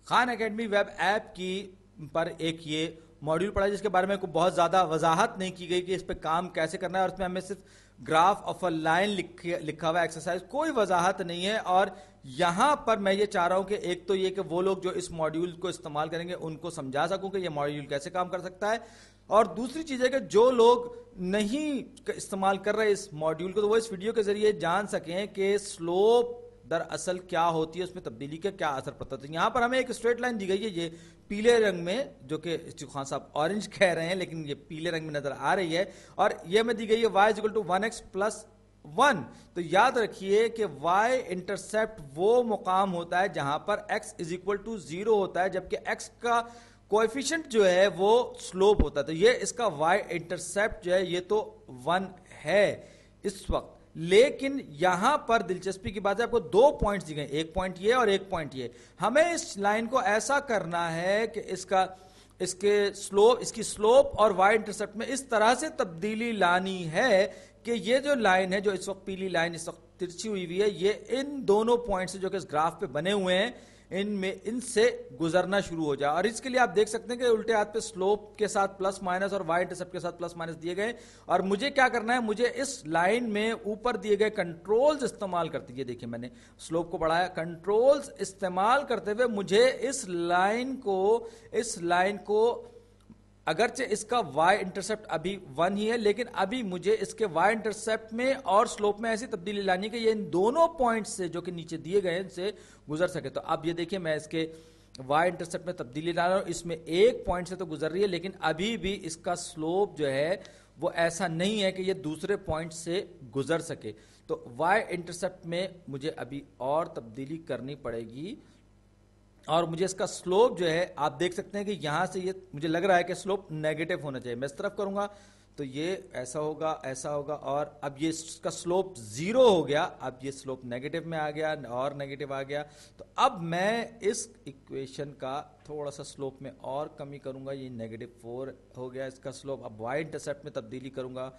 Khan academy web app کی پر ایک یہ ماڈیول پڑھا جس کے بارے میں بہت زیادہ وضاحت نہیں کی گئی کہ اس پہ کام کیسے کرنا ہے، اور اس میں ہمیں صرف گراف آف اے لائن لکھا ہوا ایکسرسائز، کوئی وضاحت نہیں ہے. اور یہاں پر میں یہ چاہ رہا ہوں کہ ایک تو یہ کہ وہ لوگ جو اس ماڈیول کو استعمال کریں گے ان کو سمجھا سکوں کہ یہ ماڈیول کیسے کام کر سکتا ہے، اور دوسری چیز ہے کہ جو لوگ نہیں استعمال کر رہے اس ماڈیول کو تو وہ اس ویڈیو کے ذریعے جان سکیں کہ سلوپ دراصل کیا ہوتی ہے، اس میں تبدیلی کا کیا اثر پڑتا ہے. یہاں پر ہمیں ایک اسٹریٹ لائن دی گئی ہے، یہ پیلے رنگ میں، جو کہ خان صاحب اورنج کہہ رہے ہیں لیکن یہ پیلے رنگ میں نظر آ رہی ہے، اور یہ میں دی گئی ہے y = 1x + 1. تو یاد رکھیے کہ y انٹرسیپٹ وہ مقام ہوتا ہے جہاں پر x = 0 ہوتا ہے، جبکہ x کا کوئیفیشنٹ جو ہے وہ سلوپ ہوتا ہے. تو یہ اس کا y انٹرسیپٹ جو ہے یہ تو 1 ہے اس وقت. لیکن یہاں پر دلچسپی کی بات ہے، آپ کو 2 پوائنٹس دی گئے، ایک پوائنٹ یہ اور ایک پوائنٹ یہ. ہمیں اس لائن کو ایسا کرنا ہے کہ اس کی سلوپ اور وائی انٹرسیپٹ میں اس طرح سے تبدیلی لانی ہے کہ یہ جو لائن ہے، جو اس وقت پیلی لائن اس وقت ترچھی ہوئی ہے، یہ ان دونوں پوائنٹ سے جو کہ اس گراف پہ بنے ہوئے ہیں ان سے گزرنا شروع ہو جائے. اور اس کے لیے آپ دیکھ سکتے ہیں کہ الٹے ہاتھ پہ سلوپ کے ساتھ پلس مائنس اور وائی انٹرسیپٹ کے ساتھ پلس مائنس دیے گئے. اور مجھے کیا کرنا ہے، مجھے اس لائن میں اوپر دیے گئے کنٹرولز استعمال کرتے ہوئے، دیکھیں میں نے سلوپ کو بڑھایا، کنٹرولز استعمال کرتے ہوئے مجھے اس لائن کو اگرچہ اس کا y انٹرسیپٹ ابھی 1 ہی ہے، لیکن ابھی مجھے اس کے y انٹرسیپٹ میں اور سلوپ میں ایسی تبدیلی لانی کہ یہ ان دونوں پوائنٹس سے جو کہ نیچے دیے گئے ان سے گزر سکے. تو اب یہ دیکھیں میں اس کے y انٹرسیپٹ میں تبدیلی لا رہا ہوں، اس میں ایک پوائنٹ سے تو گزر رہی ہے لیکن ابھی بھی اس کا سلوپ جو ہے وہ ایسا نہیں ہے کہ یہ دوسرے پوائنٹ سے گزر سکے. تو y انٹرسیپٹ میں مجھے ابھی اور تبدیلی کرنی پڑے گی، اور مجھے اس کا سلوپ جو ہے آپ دیکھ سکتے ہیں کہ یہاں سے یہ مجھے لگ رہا ہے کہ سلوپ نیگیٹو ہونا چاہیے. میں اس طرف کروں گا تو یہ ایسا ہوگا اور اب یہ اس کا سلوپ 0 ہو گیا، اب یہ سلوپ نیگیٹو میں آ گیا اور نیگیٹو آ گیا. تو اب میں اس ایکویشن کا تھوڑا سا سلوپ میں اور کمی کروں گا، یہ -4 ہو گیا اس کا سلوپ. اب وائی انٹرسیپٹ میں تبدیلی کروں گا،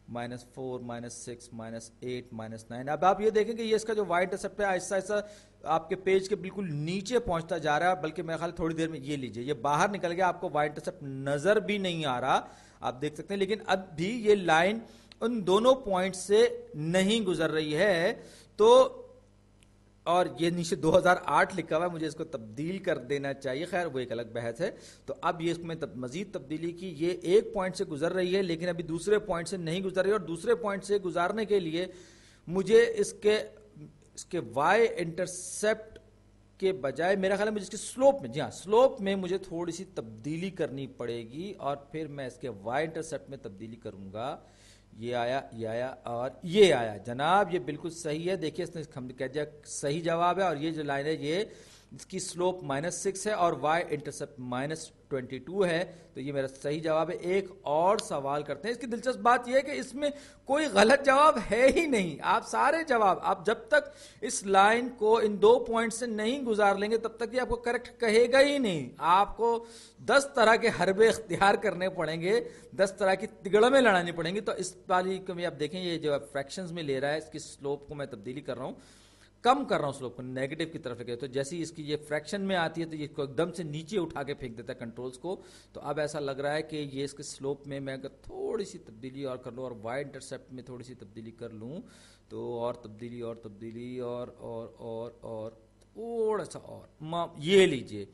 -4 -6 -8 -9. اب آپ یہ دیکھیں کہ یہ اس کا جو وائی انٹرسیپٹ ہے آہستہ آہستہ آپ کے پیج کے بالکل نیچے پہنچتا جا رہا ہے، بلکہ میرے خیال تھوڑی دیر میں یہ لیجئے یہ باہر نکل گیا، آپ کو وائی انٹرسیپٹ نظر بھی نہیں آ رہا، آپ دیکھ سکتے ہیں. لیکن اب بھی یہ لائن ان دونوں پوائنٹ سے نہیں گزر رہی ہے. تو اور یہ نیچے 2008 لکھا ہوا ہے، مجھے اس کو تبدیل کر دینا چاہیے، خیر وہ ایک الگ بحث ہے. تو اب یہ اس میں مزید تبدیلی کی، یہ ایک پوائنٹ سے گزر رہی ہے لیکن ابھی دوسرے پوائنٹ سے نہیں گزر رہی ہے، اور دوسرے پوائنٹ سے گزارنے کے لیے مجھے اس کے وائی انٹرسیپٹ کے بجائے میرا خیال ہے مجھے اس کے سلوپ میں، جی ہاں سلوپ میں مجھے تھوڑی سی تبدیلی کرنی پڑے گی، اور پھر میں اس کے وائی انٹرسیپٹ میں تبدیلی کروں گا. یہ آیا اور یہ آیا، جناب یہ بالکل صحیح ہے. دیکھیے اس نے کہہ دیا صحیح جواب ہے، اور یہ جو لائن ہے یہ اس کی سلوپ -6 ہے اور وائی انٹرسیپٹ -22 ہے. تو یہ میرا صحیح جواب ہے. ایک اور سوال کرتے ہیں. اس کی دلچسپ بات یہ ہے کہ اس میں کوئی غلط جواب ہے ہی نہیں، آپ سارے جواب، آپ جب تک اس لائن کو ان 2 پوائنٹ سے نہیں گزار لیں گے تب تک یہ آپ کو کریکٹ کہے گا ہی نہیں. آپ کو 10 طرح کے حربے اختیار کرنے پڑیں گے، 10 طرح کی تگڑمیں لڑانی پڑیں گی. تو اس والی کو بھی آپ دیکھیں، یہ جو فریکشنز میں لے رہا ہے، اس کی سلوپ کو میں تبدیلی کر رہا ہوں، کم کر رہا ہوں سلوپ کو، نیگیٹو کی طرف لے. تو جیسے ہی اس کی یہ فریکشن میں آتی ہے تو یہ کو ایک دم سے نیچے اٹھا کے پھینک دیتا ہے کنٹرولز کو. تو اب ایسا لگ رہا ہے کہ یہ اس کے سلوپ میں میں اگر تھوڑی سی تبدیلی اور کر لوں اور وائی انٹرسیپٹ میں تھوڑی سی تبدیلی کر لوں تو اور تبدیلی اور تھوڑا سا اور یہ لیجئے،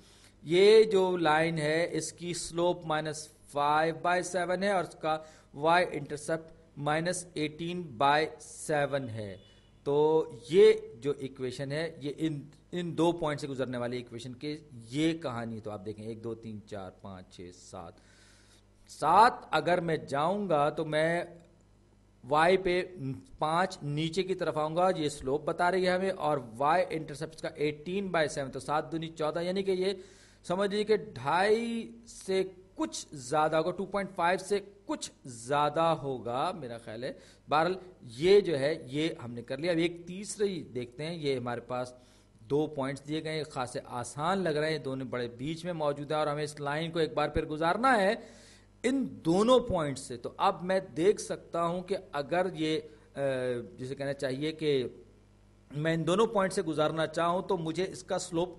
یہ جو لائن ہے اس کی سلوپ -5/7 ہے اور اس کا وائی انٹرسیپٹ -18/7 ہے. تو یہ جو ایکویشن ہے یہ ان 2 پوائنٹ سے گزرنے والی ایکویشن کی یہ کہانی. تو آپ دیکھیں 1 2 3 4 5 6 7 اگر میں جاؤں گا تو میں وائی پہ 5 نیچے کی طرف آؤں گا، یہ سلوپ بتا رہی ہے ہمیں، اور وائی انٹرسیپٹ کا 18/7 تو 7 دونی 14، یعنی کہ یہ سمجھ لیجیے کہ 2.5 سے کچھ زیادہ ہوگا، 2.5 سے کچھ زیادہ ہوگا میرا خیال ہے. بہرحال یہ جو ہے یہ ہم نے کر لیا. اب ایک تیسری دیکھتے ہیں. یہ ہمارے پاس 2 پوائنٹس دیے گئے، خاصے آسان لگ رہے ہیں، دونوں بڑے بیچ میں موجود ہیں اور ہمیں اس لائن کو ایک بار پھر گزارنا ہے ان دونوں پوائنٹ سے. تو اب میں دیکھ سکتا ہوں کہ اگر یہ جسے کہنا چاہیے کہ میں ان دونوں پوائنٹ سے گزارنا چاہوں تو مجھے اس کا سلوپ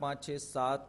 5 6 7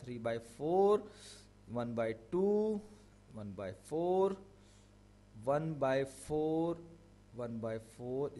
3/4, 1/2, 1/4, 1/4, 1/4,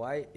y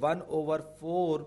1/4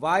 y